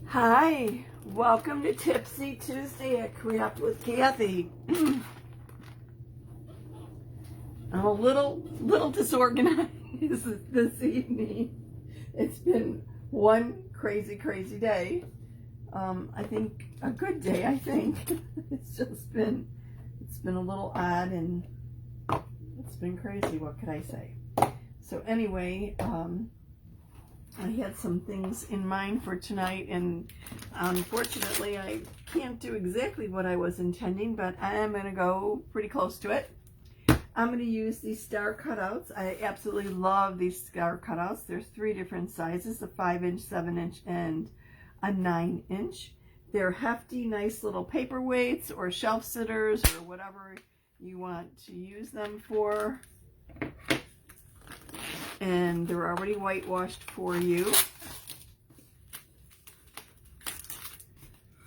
Hi, welcome to Tipsy Tuesday at Craft with Kathie. I'm a little disorganized this evening. It's been one crazy day. I think a good day. I think it's been a little odd and it's been crazy. What could I say? So anyway, I had some things in mind for tonight, and unfortunately I can't do exactly what I was intending, but I am going to go pretty close to it. I'm going to use these star cutouts. I absolutely love these star cutouts. There's 3 different sizes, a 5-inch, 7-inch, and a 9-inch. They're hefty, nice little paperweights or shelf sitters or whatever you want to use them for. And they're already whitewashed for you.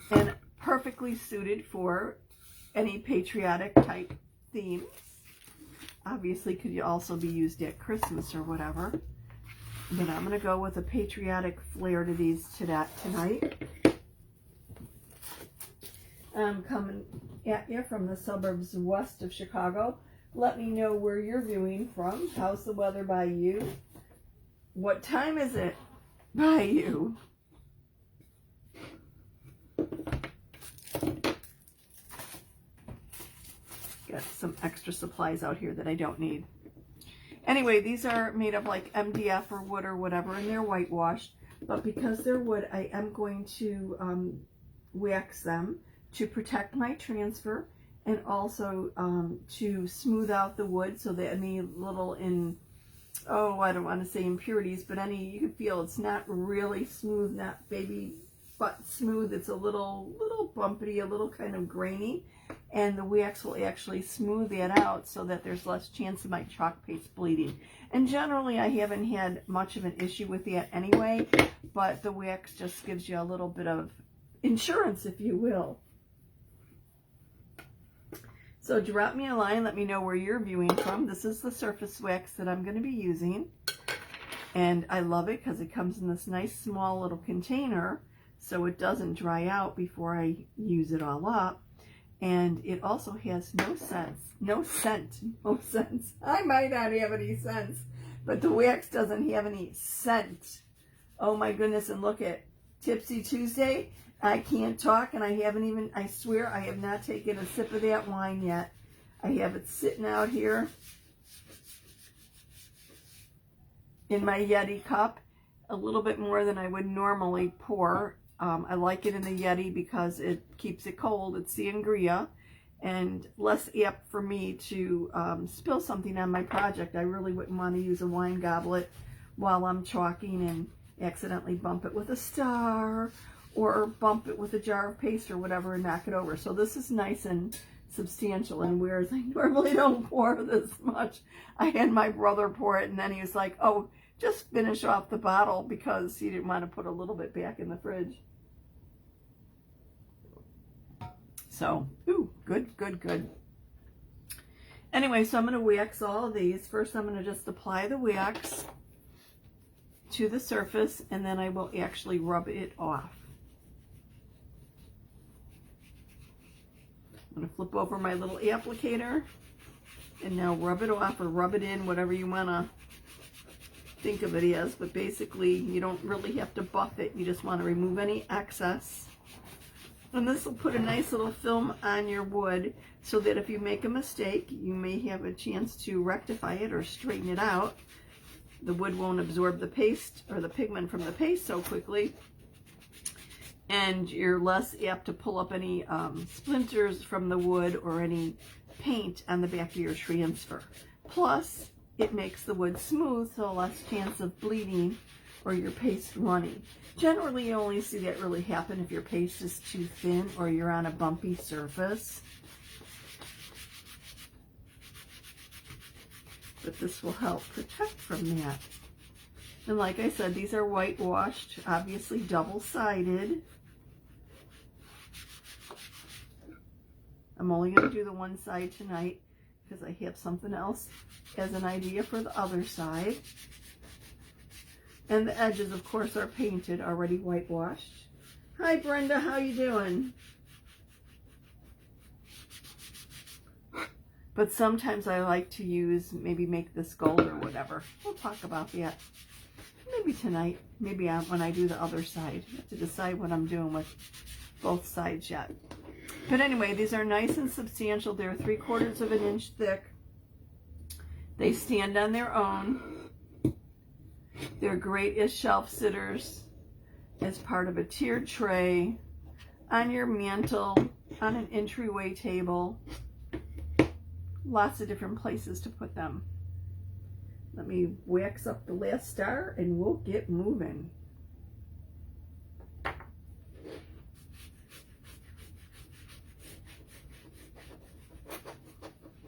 And perfectly suited for any patriotic type themes. Obviously, could also be used at Christmas or whatever. But I'm going to go with a patriotic flair to these tonight. I'm coming at you from the suburbs west of Chicago. Let me know where you're viewing from. How's the weather by you? What time is it by you? Got some extra supplies out here that I don't need. Anyway, these are made of like MDF or wood or whatever, and they're whitewashed. But because they're wood, I am going to wax them to protect my transfer, and also to smooth out the wood so that any little I don't want to say impurities, but you can feel it's not really smooth, not baby butt smooth. It's a little bumpy, a little kind of grainy, and the wax will actually smooth that out so that there's less chance of my chalk paste bleeding. And generally I haven't had much of an issue with that anyway, but the wax just gives you a little bit of insurance, if you will. So drop me a line, let me know where you're viewing from. This is the surface wax that I'm going to be using. And I love it because it comes in this nice small little container so it doesn't dry out before I use it all up. And it also has no scent. I might not have any sense, but the wax doesn't have any scent. Oh my goodness, and look at Tipsy Tuesday. I can't talk, and I swear I have not taken a sip of that wine yet. I have it sitting out here in my Yeti cup, a little bit more than I would normally pour. I like it in the Yeti because it keeps it cold. It's sangria, and less apt for me to spill something on my project. I really wouldn't want to use a wine goblet while I'm chalking and accidentally bump it with a star, or bump it with a jar of paste or whatever and knock it over. So this is nice and substantial, and whereas I normally don't pour this much, I had my brother pour it, and then he was like, oh, just finish off the bottle, because he didn't want to put a little bit back in the fridge. So, ooh, good. Anyway, so I'm going to wax all of these. First, I'm going to just apply the wax to the surface, and then I will actually rub it off. I'm going to flip over my little applicator and now rub it off, or rub it in, whatever you want to think of it as. But basically, you don't really have to buff it. You just want to remove any excess. And this will put a nice little film on your wood so that if you make a mistake, you may have a chance to rectify it or straighten it out. The wood won't absorb the paste or the pigment from the paste so quickly, and you're less apt to pull up any splinters from the wood or any paint on the back of your transfer. Plus, it makes the wood smooth, so less chance of bleeding or your paste running. Generally, you only see that really happen if your paste is too thin or you're on a bumpy surface. But this will help protect from that. And like I said, these are whitewashed, obviously double-sided. I'm only going to do the one side tonight because I have something else as an idea for the other side. And the edges, of course, are painted, already whitewashed. Hi Brenda, how you doing? But sometimes I like to use, maybe make this gold or whatever. We'll talk about that. Maybe tonight. Maybe when I do the other side. I have to decide what I'm doing with both sides yet. But anyway, these are nice and substantial. They're 3/4 of an inch thick. They stand on their own. They're great as shelf sitters, as part of a tiered tray, on your mantle, on an entryway table. Lots of different places to put them. Let me wax up the last star and we'll get moving.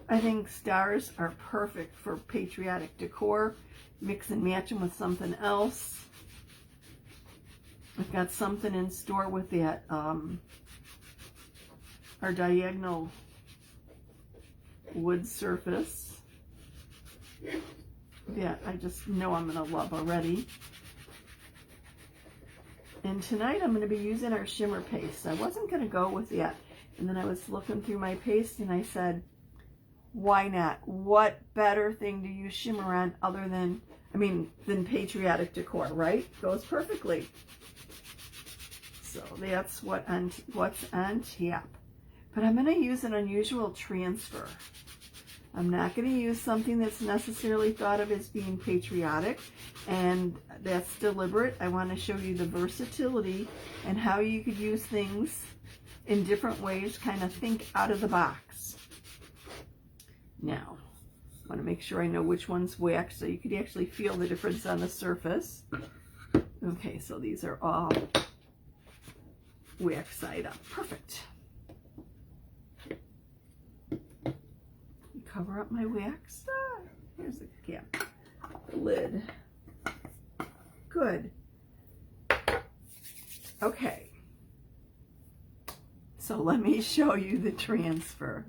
I think stars are perfect for patriotic decor. Mix and match them with something else. I've got something in store with that, our diagonal wood surface that I just know I'm going to love already. And tonight I'm going to be using our Shimmer Paste. I wasn't going to go with that. And then I was looking through my paste and I said, why not? What better thing to use shimmer on other than, than patriotic decor, right? Goes perfectly. So that's what's on tap. But I'm going to use an unusual transfer. I'm not going to use something that's necessarily thought of as being patriotic, and that's deliberate. I want to show you the versatility and how you could use things in different ways, kind of think out of the box. Now, I want to make sure I know which one's waxed so you could actually feel the difference on the surface. Okay, so these are all wax side up. Perfect. Cover up my wax. Here's the cap, the lid. Good. Okay. So let me show you the transfer.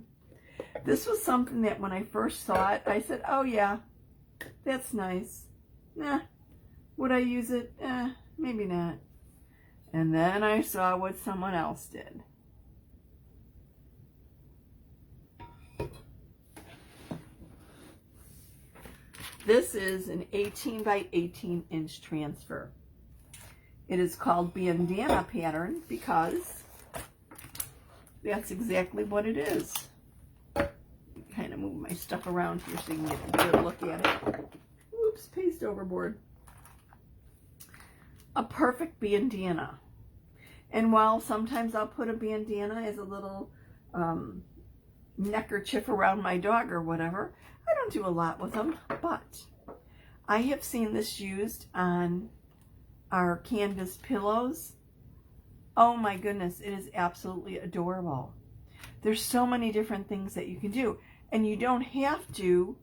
This was something that when I first saw it, I said, oh yeah, that's nice. Would I use it? Maybe not. And then I saw what someone else did. This is an 18 by 18 inch transfer. It is called Bandana Pattern because that's exactly what it is. Kind of move my stuff around here so you can get a good look at it. Oops, paste overboard. A perfect bandana. And while sometimes I'll put a bandana as a little neckerchief around my dog or whatever, I don't do a lot with them, but I have seen this used on our canvas pillows. Oh my goodness, it is absolutely adorable. There's so many different things that you can do, and you don't have to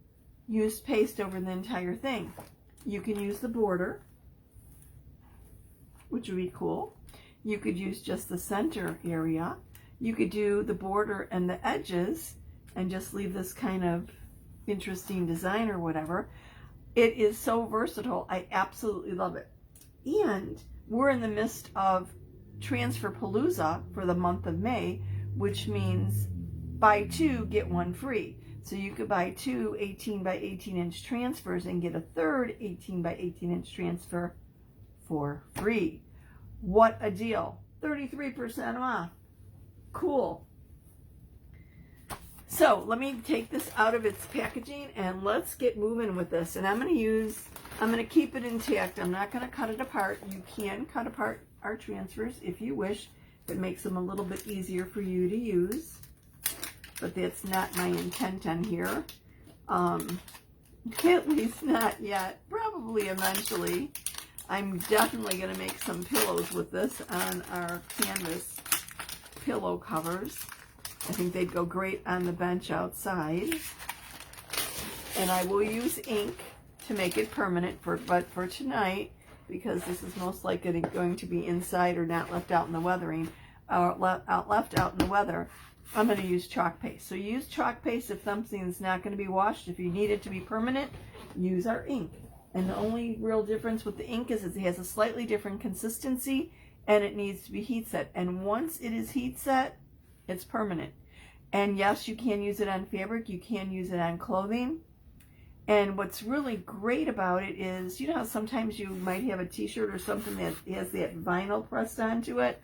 use paste over the entire thing. You can use the border, which would be cool. You could use just the center area. You could do the border and the edges and just leave this kind of interesting design or whatever. It is so versatile. I absolutely love it. And we're in the midst of Transfer Palooza for the month of May, which means buy two, get one free. So you could buy two 18 by 18 inch transfers and get a third 18 by 18 inch transfer for free. What a deal. 33% off. Cool. So let me take this out of its packaging and let's get moving with this. And I'm going to keep it intact. I'm not going to cut it apart. You can cut apart our transfers if you wish. If it makes them a little bit easier for you to use. But that's not my intent on here. At least not yet. Probably eventually. I'm definitely going to make some pillows with this on our canvas pillow covers. I think they'd go great on the bench outside. And I will use ink to make it permanent, but for tonight, because this is most likely going to be inside or not left out in the weathering, left out in the weather, I'm going to use chalk paste. So use chalk paste if something's not going to be washed. If you need it to be permanent, use our ink. And the only real difference with the ink is it has a slightly different consistency and it needs to be heat set. And once it is heat set, it's permanent. And yes, you can use it on fabric, you can use it on clothing. And what's really great about it is, you know how sometimes you might have a t-shirt or something that has that vinyl pressed onto it?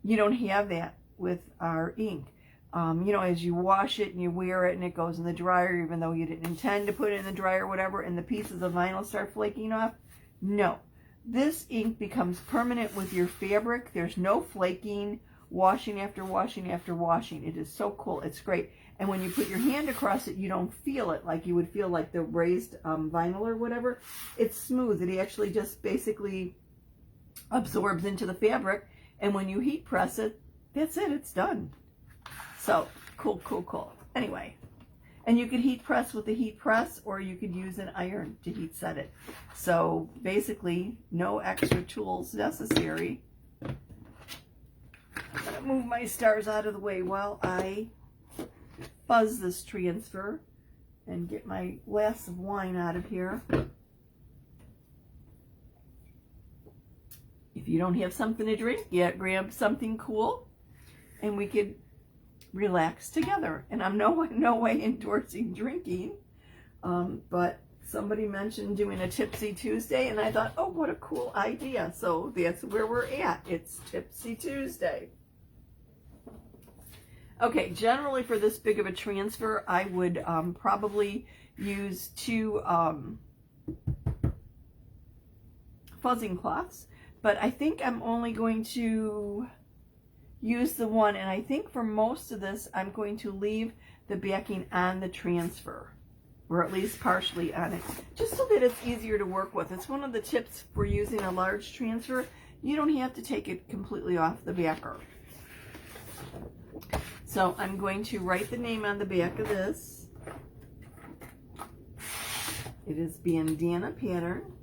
You don't have that with our ink. You know, as you wash it and you wear it and it goes in the dryer, even though you didn't intend to put it in the dryer or whatever, and the pieces of vinyl start flaking off. No. This ink becomes permanent with your fabric. There's no flaking, washing after washing after washing. It is so cool. It's great. And when you put your hand across it, you don't feel it like you would feel like the raised vinyl or whatever. It's smooth. It actually just basically absorbs into the fabric. And when you heat press it, that's it. It's done. So, cool, cool, cool. Anyway, and you could heat press with a heat press, or you could use an iron to heat set it. So, basically, no extra tools necessary. I'm going to move my stars out of the way while I buzz this transfer and get my glass of wine out of here. If you don't have something to drink yet, grab something cool and we could relax together. And I'm no way endorsing drinking, but somebody mentioned doing a Tipsy Tuesday, and I thought, oh, what a cool idea. So that's where we're at. It's Tipsy Tuesday. Okay, generally for this big of a transfer, I would probably use 2 fuzzing cloths, but I think I'm only going to use the one, and I think for most of this, I'm going to leave the backing on the transfer, or at least partially on it, just so that it's easier to work with. It's one of the tips for using a large transfer. You don't have to take it completely off the backer. So I'm going to write the name on the back of this. It is Bandana Pattern,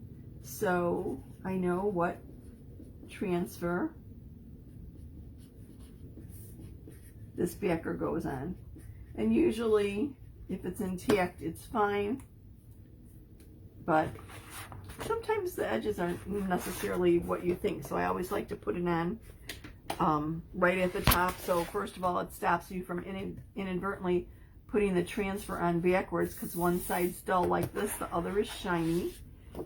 so I know what transfer this backer goes on. And usually, if it's intact, it's fine. But sometimes the edges aren't necessarily what you think. So I always like to put it on right at the top. So first of all, it stops you from inadvertently putting the transfer on backwards, because one side's dull like this, the other is shiny.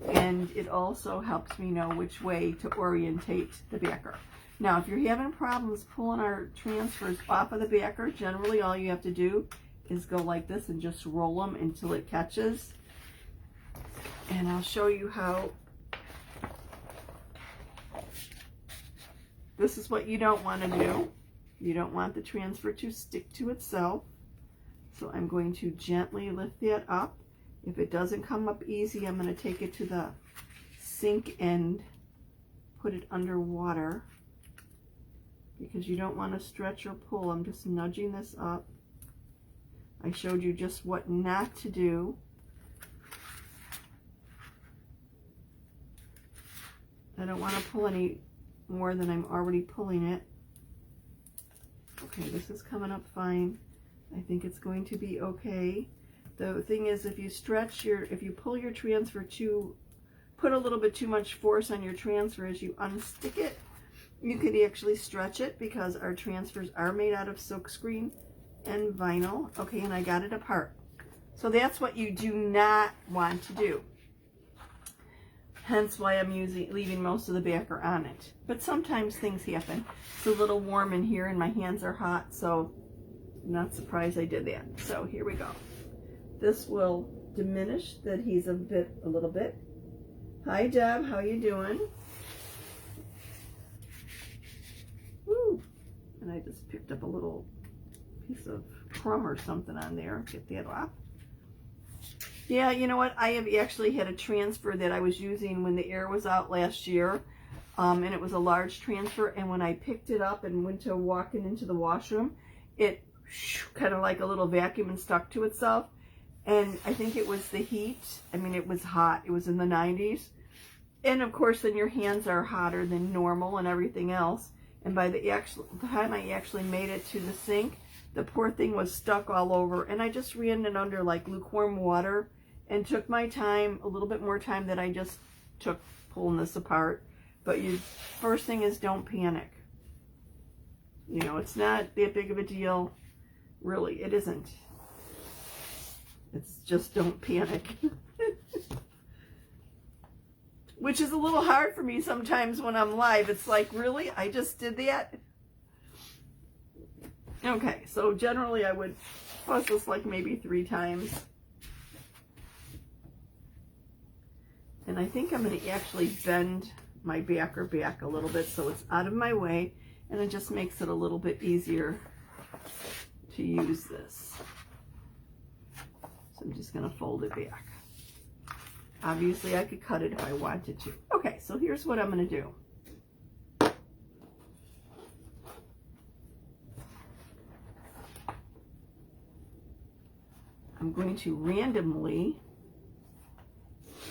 And it also helps me know which way to orientate the backer. Now, if you're having problems pulling our transfers off of the backer, generally all you have to do is go like this and just roll them until it catches. And I'll show you how. This is what you don't want to do. You don't want the transfer to stick to itself. So I'm going to gently lift that up. If it doesn't come up easy, I'm going to take it to the sink and put it under water, because you don't want to stretch or pull. I'm just nudging this up. I showed you just what not to do. I don't want to pull any more than I'm already pulling it. Okay, this is coming up fine. I think it's going to be okay. The thing is, if you pull your transfer put a little bit too much force on your transfer as you unstick it, you could actually stretch it, because our transfers are made out of silkscreen and vinyl. Okay, and I got it apart. So that's what you do not want to do. Hence why I'm leaving most of the backer on it. But sometimes things happen. It's a little warm in here and my hands are hot, so I'm not surprised I did that. So here we go. This will diminish the adhesive a little bit. Hi Deb, how you doing? Woo! And I just picked up a little piece of crumb or something on there. Get that off. Yeah, you know what? I have actually had a transfer that I was using when the air was out last year. And it was a large transfer. And when I picked it up and went to walking into the washroom, it kind of like a little vacuum and stuck to itself. And I think it was the heat. I mean, it was hot. It was in the 90s. And of course, then your hands are hotter than normal and everything else. And by the time I actually made it to the sink, the poor thing was stuck all over. And I just ran it under like lukewarm water and took my time, a little bit more time than I just took pulling this apart. But first thing is don't panic. You know, it's not that big of a deal. Really, it isn't. It's just don't panic. Which is a little hard for me sometimes when I'm live. It's like, really? I just did that? Okay, so generally I would fuss this like maybe 3 times. And I think I'm going to actually bend my backer back a little bit so it's out of my way, and it just makes it a little bit easier to use this. So I'm just going to fold it back. Obviously I could cut it if I wanted to. Okay, so here's what I'm going to do. I'm going to randomly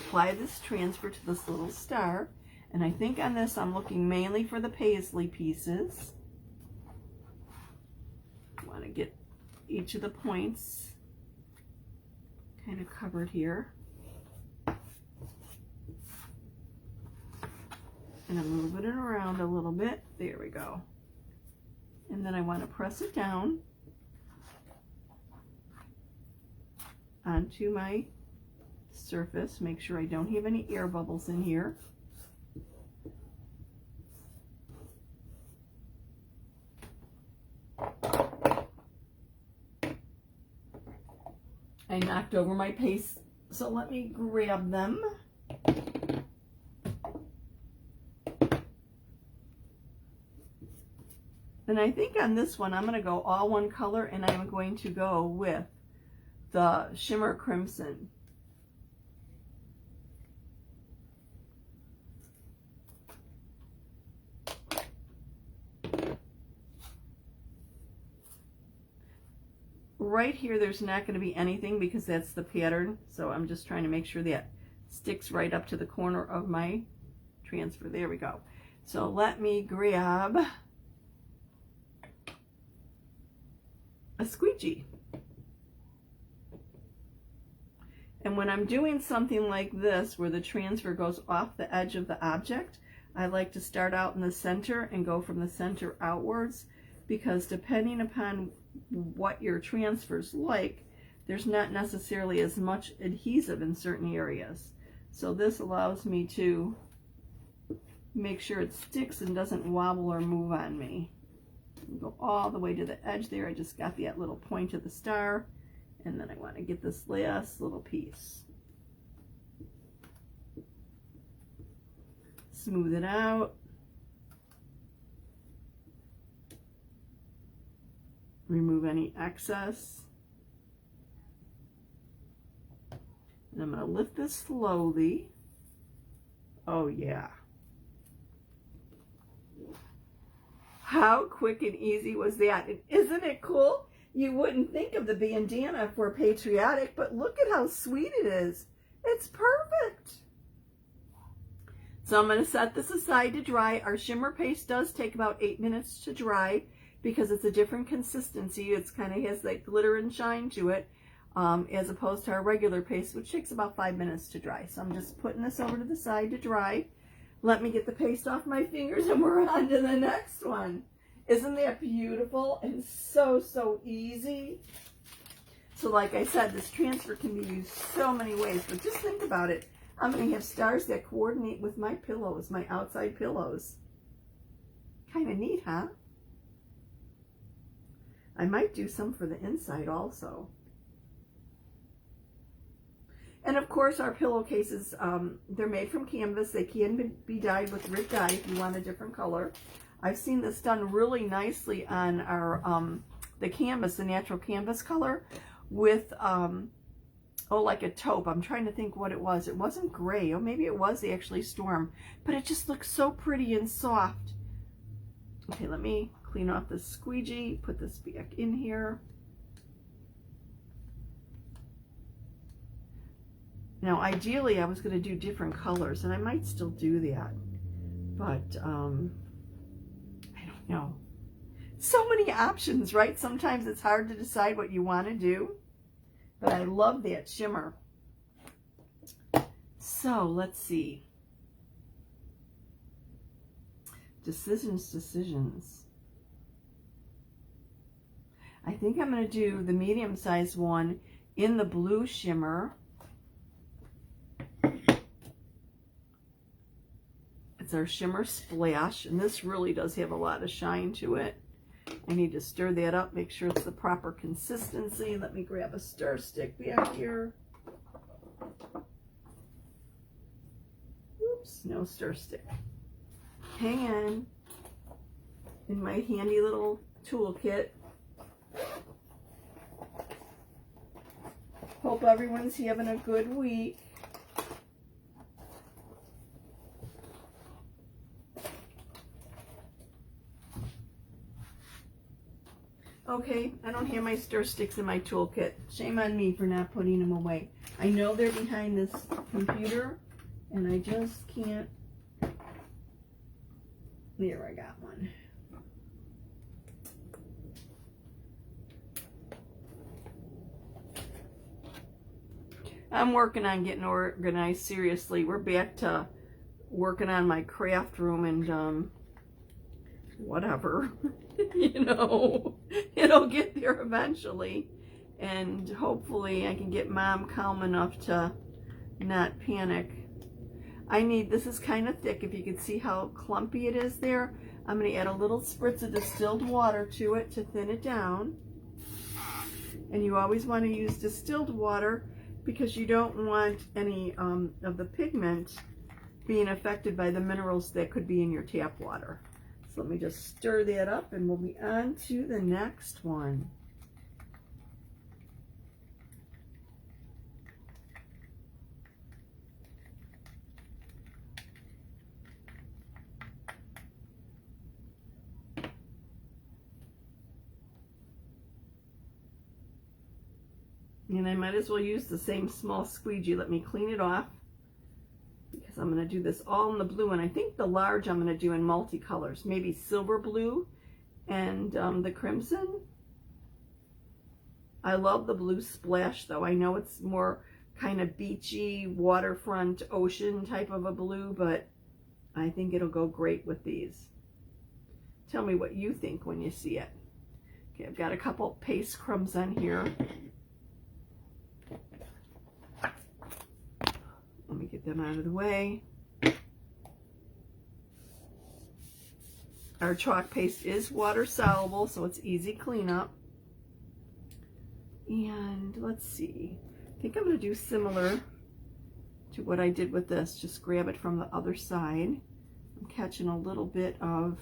apply this transfer to this little star. And I think on this I'm looking mainly for the paisley pieces. I want to get each of the points kind of covered here. And I'm moving it around a little bit. There we go. And then I want to press it down onto my surface. Make sure I don't have any air bubbles in here. I knocked over my paste, so let me grab them. And I think on this one, I'm going to go all one color, and I'm going to go with the Shimmer Crimson. Right here, there's not going to be anything because that's the pattern. So I'm just trying to make sure that sticks right up to the corner of my transfer. There we go. So let me grab a squeegee. And when I'm doing something like this, where the transfer goes off the edge of the object, I like to start out in the center and go from the center outwards, because depending upon what your transfer's like, there's not necessarily as much adhesive in certain areas. So this allows me to make sure it sticks and doesn't wobble or move on me. Go all the way to the edge there. I just got that little point of the star, and then I want to get this last little piece. Smooth it out. Remove any excess. And I'm going to lift this slowly. Oh yeah. How quick and easy was that? And isn't it cool? You wouldn't think of the bandana for Patriotic, but look at how sweet it is. It's perfect. So I'm going to set this aside to dry. Our Shimmer Paste does take about 8 minutes to dry because it's a different consistency. It's kind of has that glitter and shine to it, as opposed to our regular paste, which takes about 5 minutes to dry. So I'm just putting this over to the side to dry. Let me get the paste off my fingers and we're on to the next one. Isn't that beautiful and so, so easy? So like I said, this transfer can be used so many ways, but just think about it. I'm going to have stars that coordinate with my pillows, my outside pillows. Kind of neat, huh? I might do some for the inside also. And of course, our pillowcases, they're made from canvas. They can be dyed with red dye if you want a different color. I've seen this done really nicely on our the canvas, the natural canvas color, with like a taupe. I'm trying to think what it was. It wasn't gray, or maybe it was actually storm, but it just looks so pretty and soft. Okay, let me clean off the squeegee, put this back in here. Now, ideally, I was going to do different colors, and I might still do that, but I don't know. So many options, right? Sometimes it's hard to decide what you want to do, but I love that shimmer. So, let's see. Decisions. I think I'm going to do the medium-sized one in the blue shimmer. It's our Shimmer Splash, and this really does have a lot of shine to it. I need to stir that up, make sure it's the proper consistency. Let me grab a stir stick back here. Oops, no stir stick. Hang on. In my handy little toolkit. Hope everyone's having a good week. Okay, I don't have my stir sticks in my toolkit. Shame on me for not putting them away. I know they're behind this computer, and I just can't. There, I got one. I'm working on getting organized, seriously. We're back to working on my craft room and whatever. You know, it'll get there eventually. And hopefully I can get Mom calm enough to not panic. This is kind of thick. If you can see how clumpy it is there, I'm going to add a little spritz of distilled water to it to thin it down. And you always want to use distilled water because you don't want any of the pigment being affected by the minerals that could be in your tap water. So let me just stir that up and we'll be on to the next one. And I might as well use the same small squeegee. Let me clean it off because I'm going to do this all in the blue. And I think the large I'm going to do in multicolors. Maybe silver blue and the crimson. I love the blue splash though. I know it's more kind of beachy, waterfront, ocean type of a blue, but I think it'll go great with these. Tell me what you think when you see it. Okay, I've got a couple paste crumbs on here. Let me get them out of the way. Our chalk paste is water soluble, so it's easy cleanup. And let's see. I think I'm going to do similar to what I did with this. Just grab it from the other side. I'm catching a little bit of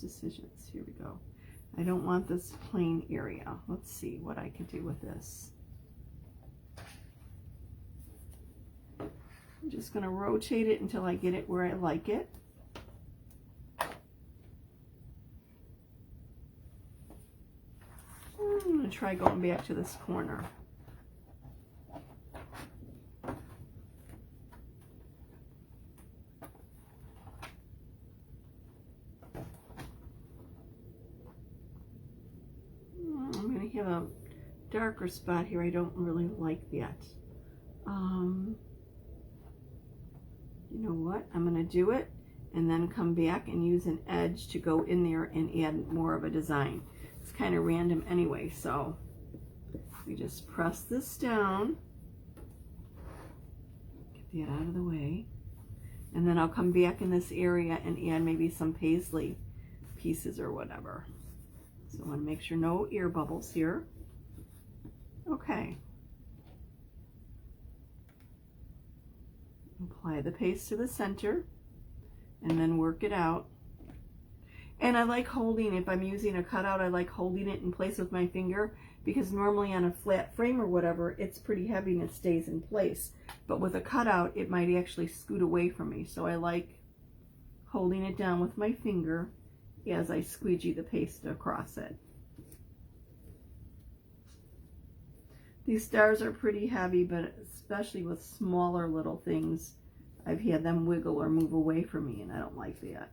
Decisions. Here we go. I don't want this plain area. Let's see what I can do with this. I'm just going to rotate it until I get it where I like it. I'm going to try going back to this corner. Have a darker spot here. I don't really like that. You know what? I'm going to do it and then come back and use an edge to go in there and add more of a design. It's kind of random anyway, so we just press this down. Get that out of the way. And then I'll come back in this area and add maybe some paisley pieces or whatever. So I want to make sure no air bubbles here. Okay. Apply the paste to the center and then work it out. And I like holding, if I'm using a cutout, I like holding it in place with my finger because normally on a flat frame or whatever, it's pretty heavy and it stays in place. But with a cutout, it might actually scoot away from me. So I like holding it down with my finger as I squeegee the paste across it. These stars are pretty heavy, but especially with smaller little things, I've had them wiggle or move away from me, and I don't like that.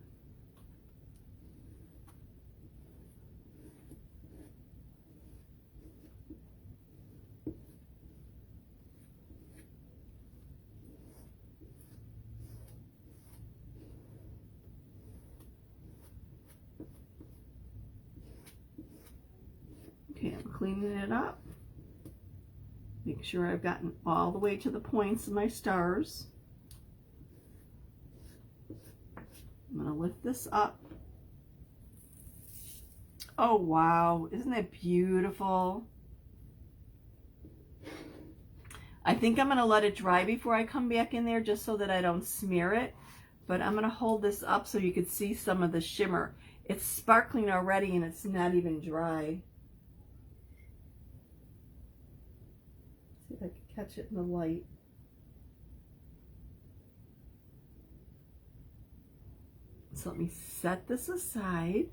cleaning it up. Make sure I've gotten all the way to the points of my stars. I'm going to lift this up. Oh, wow. Isn't that beautiful? I think I'm going to let it dry before I come back in there just so that I don't smear it. But I'm going to hold this up so you can see some of the shimmer. It's sparkling already and it's not even dry. See if I can catch it in the light. So let me set this aside.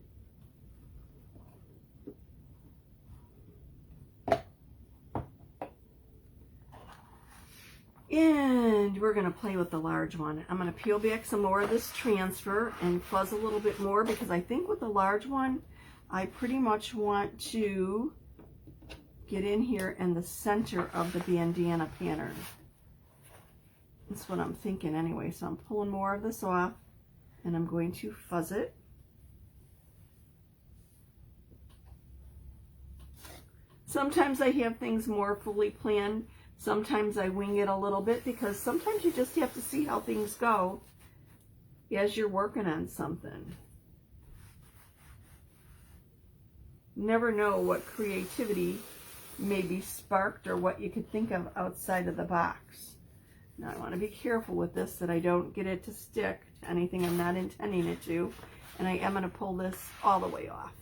And we're going to play with the large one. I'm going to peel back some more of this transfer and fuzz a little bit more because I think with the large one, I pretty much want to get in here in the center of the bandana pattern. That's what I'm thinking anyway. So I'm pulling more of this off and I'm going to fuzz it. Sometimes I have things more fully planned. Sometimes I wing it a little bit because sometimes you just have to see how things go as you're working on something. Never know what creativity may be sparked or what you could think of outside of the box. Now I want to be careful with this that I don't get it to stick to anything I'm not intending it to. And I am going to pull this all the way off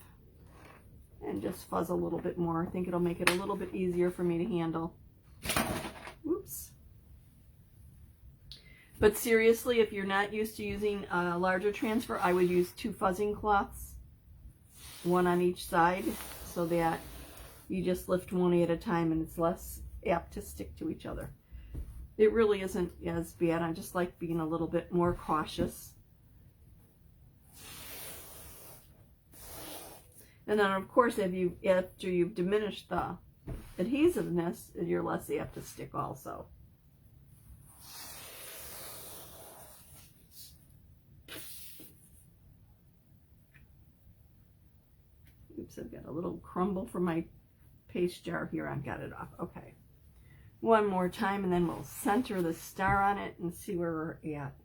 and just fuzz a little bit more. I think it'll make it a little bit easier for me to handle. Oops. But seriously, if you're not used to using a larger transfer, I would use 2 fuzzing cloths, one on each side, so that you just lift one at a time and it's less apt to stick to each other. It really isn't as bad. I just like being a little bit more cautious. And then of course, after you've diminished the adhesiveness, you're less apt to stick also. Oops, I've got a little crumble from my paste jar here. I've got it off. Okay. One more time and then we'll center the star on it and see where we're at.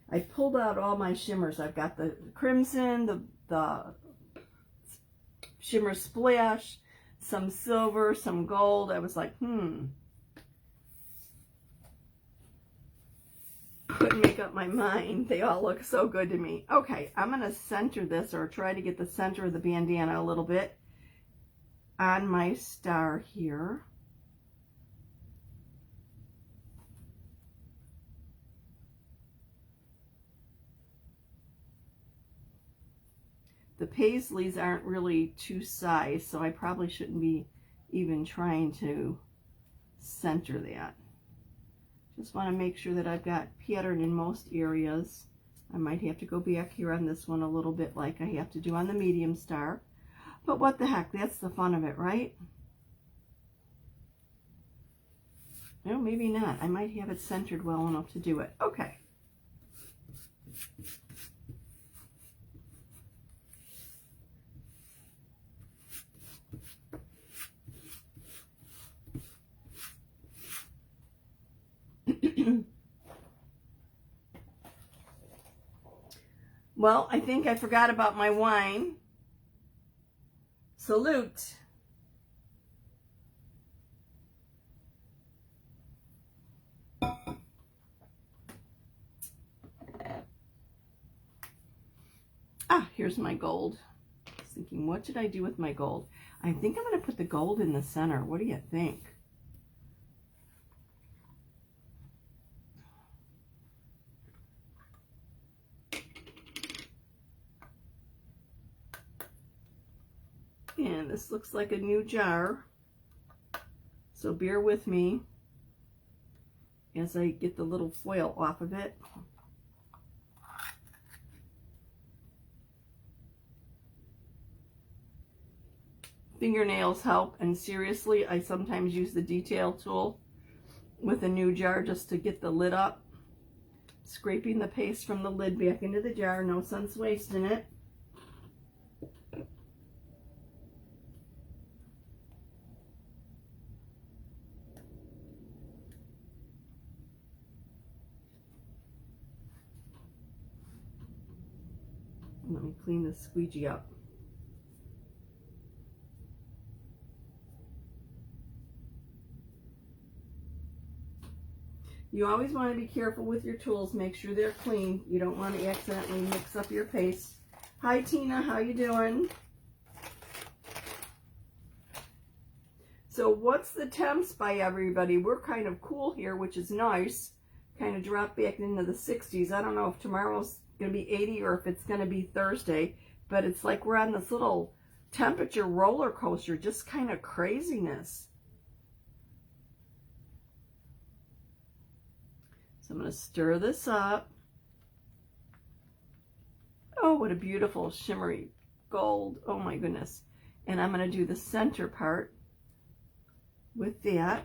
I pulled out all my shimmers. I've got the crimson, the shimmer splash, some silver, some gold. I was like, couldn't make up my mind. They all look so good to me. Okay, I'm going to center this, or try to get the center of the bandana a little bit on my star here. The paisleys aren't really to size, so I probably shouldn't be even trying to center that. Just want to make sure that I've got pattern in most areas. I might have to go back here on this one a little bit like I have to do on the medium star. But what the heck, that's the fun of it, right? No, maybe not. I might have it centered well enough to do it. Okay. Well, I think I forgot about my wine. Salute. Ah, here's my gold. I was thinking, what should I do with my gold? I think I'm going to put the gold in the center. What do you think? And this looks like a new jar, so bear with me as I get the little foil off of it. Fingernails help, and seriously, I sometimes use the detail tool with a new jar just to get the lid up, scraping the paste from the lid back into the jar. No sense wasting it. Let me clean this squeegee up. You always want to be careful with your tools. Make sure they're clean. You don't want to accidentally mix up your paste. Hi Tina, how you doing? So what's the temps by everybody? We're kind of cool here, which is nice. Kind of drop back into the 60s. I don't know if tomorrow's going to be 80 or if it's going to be Thursday, but it's like we're on this little temperature roller coaster, just kind of craziness. So I'm going to stir this up. Oh, what a beautiful shimmery gold. Oh my goodness. And I'm going to do the center part with that.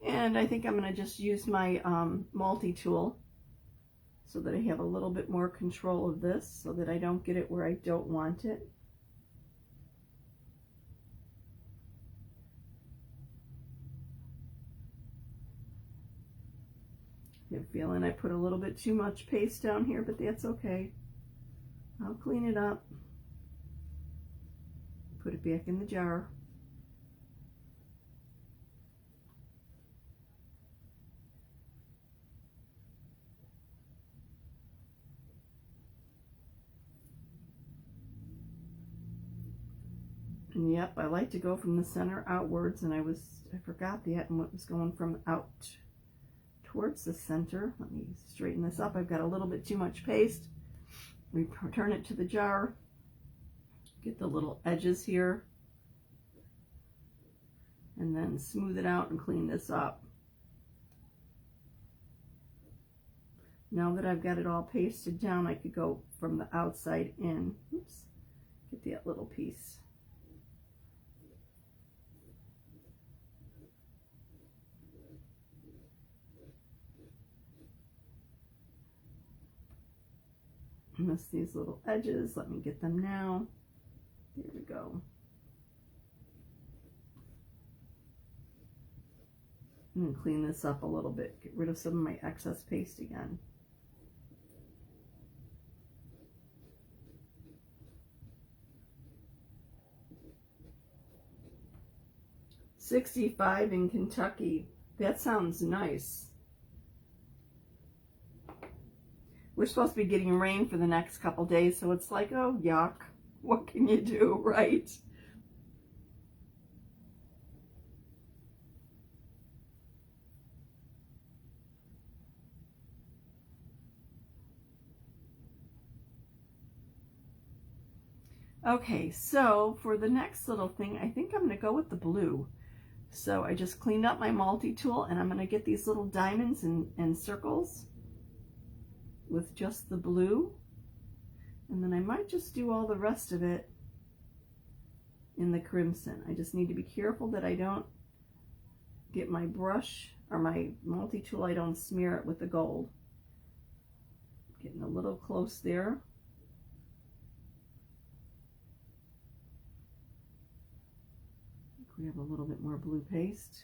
And I think I'm going to just use my multi-tool so that I have a little bit more control of this so that I don't get it where I don't want it. I'm feeling I put a little bit too much paste down here, but that's okay. I'll clean it up. Put it back in the jar. And yep, I like to go from the center outwards, and I forgot that and what was going from out towards the center. Let me straighten this up. I've got a little bit too much paste. Return it to the jar. Get the little edges here. And then smooth it out and clean this up. Now that I've got it all pasted down, I could go from the outside in. Oops. Get that little piece. Miss these little edges. Let me get them now. There we go. I'm going to clean this up a little bit. Get rid of some of my excess paste again. "65 in Kentucky." That sounds nice. We're supposed to be getting rain for the next couple days, so it's like, oh, yuck. What can you do, right? Okay, so for the next little thing, I think I'm going to go with the blue. So I just cleaned up my multi-tool, and I'm going to get these little diamonds and circles with just the blue, and then I might just do all the rest of it in the crimson. I just need to be careful that I don't get my brush or my multi-tool, I don't smear it with the gold. Getting a little close there. I think we have a little bit more blue paste.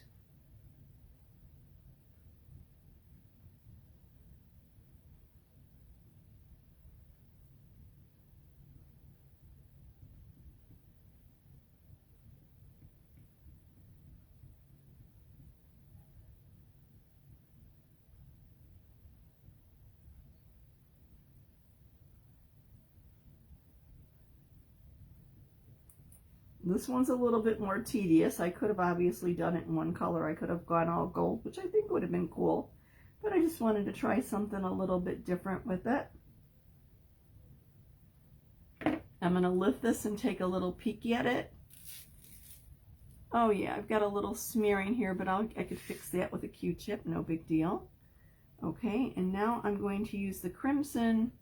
This one's a little bit more tedious. I could have obviously done it in one color. I could have gone all gold, which I think would have been cool. But I just wanted to try something a little bit different with it. I'm going to lift this and take a little peek at it. Oh yeah, I've got a little smearing here, but I could fix that with a Q-tip, no big deal. Okay, and now I'm going to use the crimson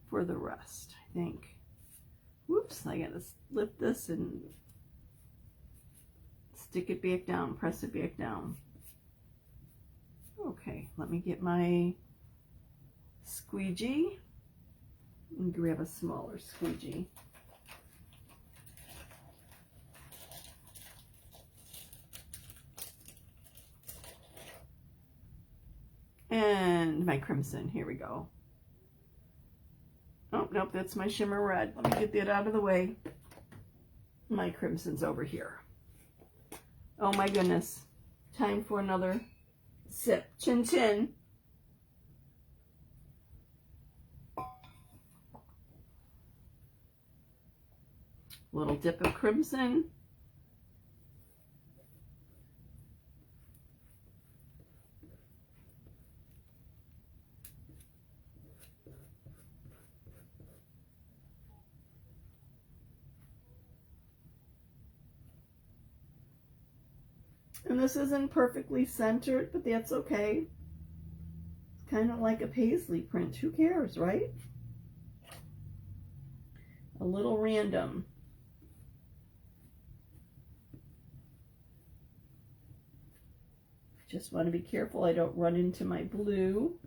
for the rest, I think. Whoops, I gotta lift this and stick it back down, press it back down. Okay, let me get my squeegee and grab a smaller squeegee. And my crimson, here we go. Oh, nope, that's my shimmer red. Let me get that out of the way. My crimson's over here. Oh my goodness. Time for another sip. Chin chin. Little dip of crimson. And this isn't perfectly centered, but that's okay. It's kind of like a paisley print. Who cares, right? A little random. Just want to be careful I don't run into my blue.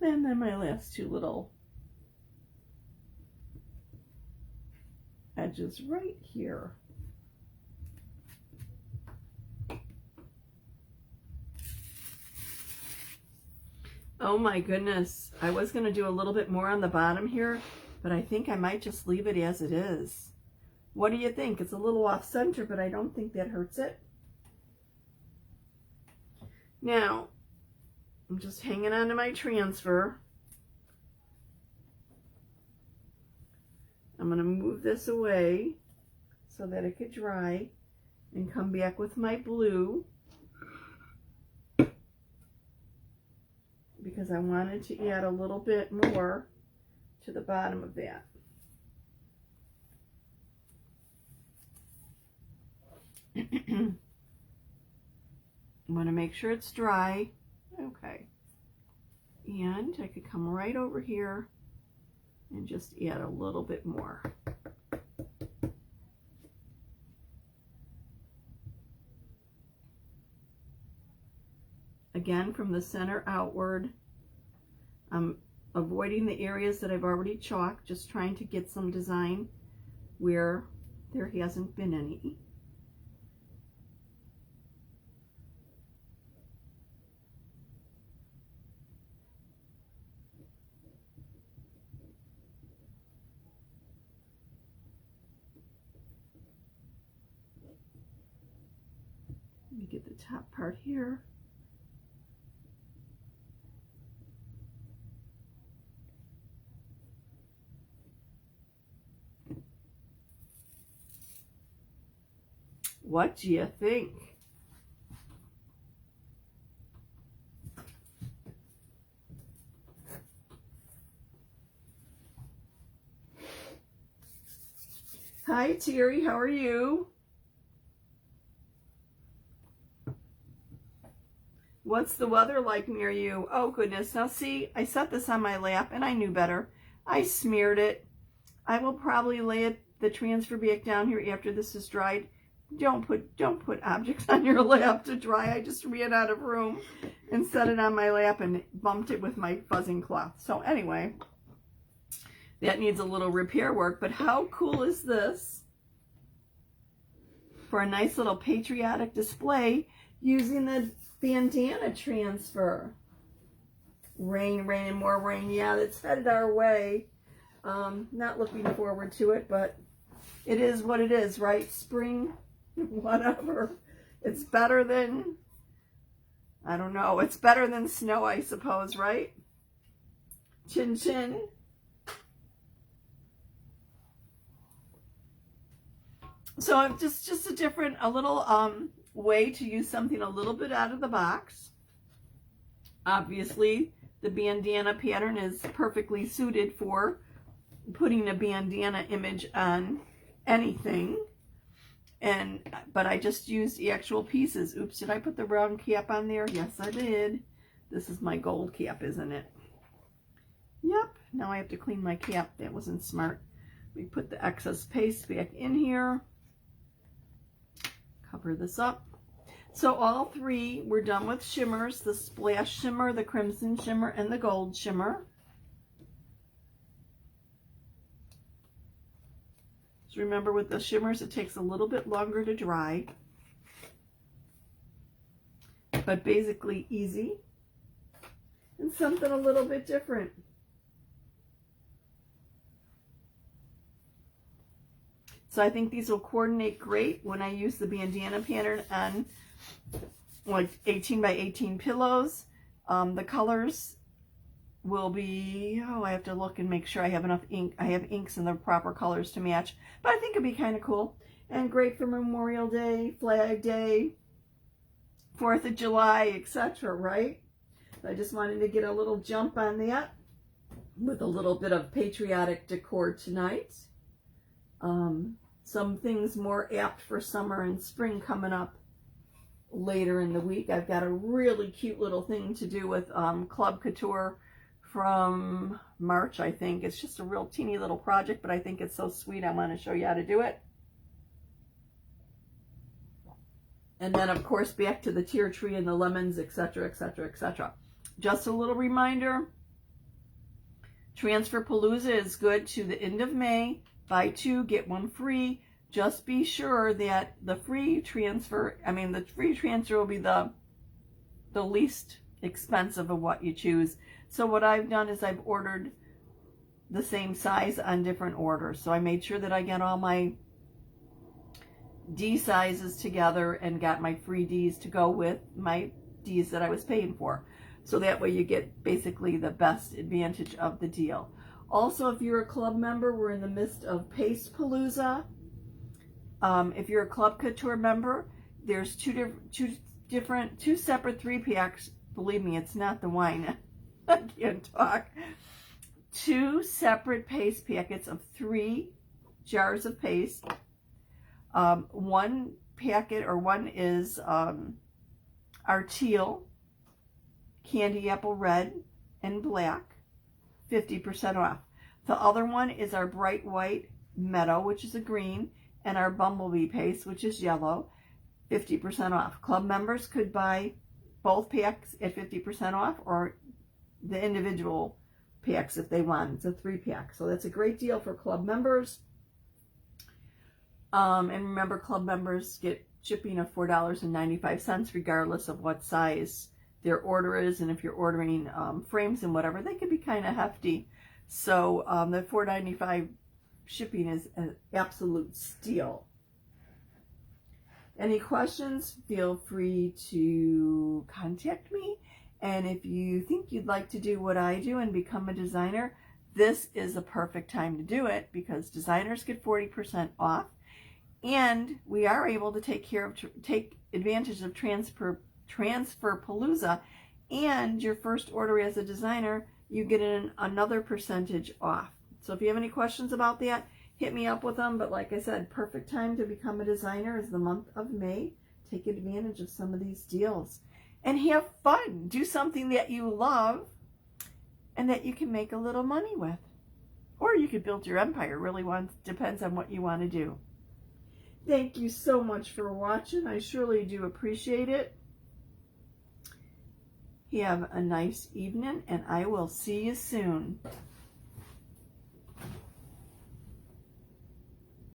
And then my last two little edges right here. Oh my goodness. I was going to do a little bit more on the bottom here, but I think I might just leave it as it is. What do you think? It's a little off center, but I don't think that hurts it. Now, I'm just hanging on to my transfer. I'm going to move this away so that it could dry and come back with my blue because I wanted to add a little bit more to the bottom of that. I want to make sure it's dry. Okay. And I could come right over here and just add a little bit more. Again, from the center outward. I'm avoiding the areas that I've already chalked, just trying to get some design where there hasn't been any. Let me get the top part here. What do you think? Hi Terry, how are you? What's the weather like near you? Oh goodness, now see, I set this on my lap and I knew better. I smeared it. I will probably lay the transfer back down here after this is dried. Don't put objects on your lap to dry. I just ran out of room and set it on my lap and bumped it with my fuzzing cloth. So anyway, that needs a little repair work, but how cool is this for a nice little patriotic display using the bandana transfer? Rain, rain, and more rain. Yeah, that's headed our way. Not looking forward to it, but it is what it is, right? Spring, whatever. It's better than, I don't know, it's better than snow, I suppose, right? Chin chin. So just a little way to use something a little bit out of the box. Obviously, the bandana pattern is perfectly suited for putting a bandana image on anything. But I just used the actual pieces. Oops, did I put the wrong cap on there? Yes, I did. This is my gold cap, isn't it? Yep. Now I have to clean my cap. That wasn't smart. We put the excess paste back in here. Cover this up. So all three, we're done with shimmers. The splash shimmer, the crimson shimmer, and the gold shimmer. So remember, with the shimmers, it takes a little bit longer to dry, but basically easy and something a little bit different. So I think these will coordinate great when I use the bandana pattern on like 18 by 18 pillows. The colors will be, oh, I have to look and make sure I have enough ink. I have inks in the proper colors to match, but I think it'd be kind of cool and great for Memorial Day, Flag Day, 4th of July, etc., right? I just wanted to get a little jump on that with a little bit of patriotic decor tonight. Some things more apt for summer and spring coming up later in the week. I've got a really cute little thing to do with Chalk Couture from March, I think. It's just a real teeny little project, but I think it's so sweet. I want to show you how to do it. And then, of course, back to the tear tree and the lemons, etc., etc., etc. Just a little reminder, Transferpalooza is good to the end of May. Buy two, get one free. Just be sure that the free transfer will be the least expensive of what you choose. So what I've done is I've ordered the same size on different orders. So I made sure that I get all my D sizes together and got my free Ds to go with my Ds that I was paying for. So that way you get basically the best advantage of the deal. Also, if you're a club member, we're in the midst of Paste Palooza. If you're a Chalk Couture member, there's two separate 3-packs. Believe me, it's not the wine. I can't talk. 2 separate paste packets of 3 jars of paste. One is our teal, candy apple red, and black, 50% off. The other one is our bright white meadow, which is a green, and our bumblebee paste, which is yellow, 50% off. Club members could buy both packs at 50% off, or the individual packs if they want. It's a 3-pack. So that's a great deal for club members. And remember, club members get shipping of $4.95 regardless of what size their order is. And if you're ordering frames and whatever, they can be kind of hefty. So the $4.95 shipping is an absolute steal. Any questions, feel free to contact me. And if you think you'd like to do what I do and become a designer, this is a perfect time to do it, because designers get 40% off. And we are able to take advantage of Transferpalooza, and your first order as a designer, you get another percentage off. So if you have any questions about that, hit me up with them. But like I said, perfect time to become a designer is the month of May. Take advantage of some of these deals and have fun. Do something that you love and that you can make a little money with. Or you could build your empire. Really depends on what you want to do. Thank you so much for watching. I surely do appreciate it. Have a nice evening, and I will see you soon.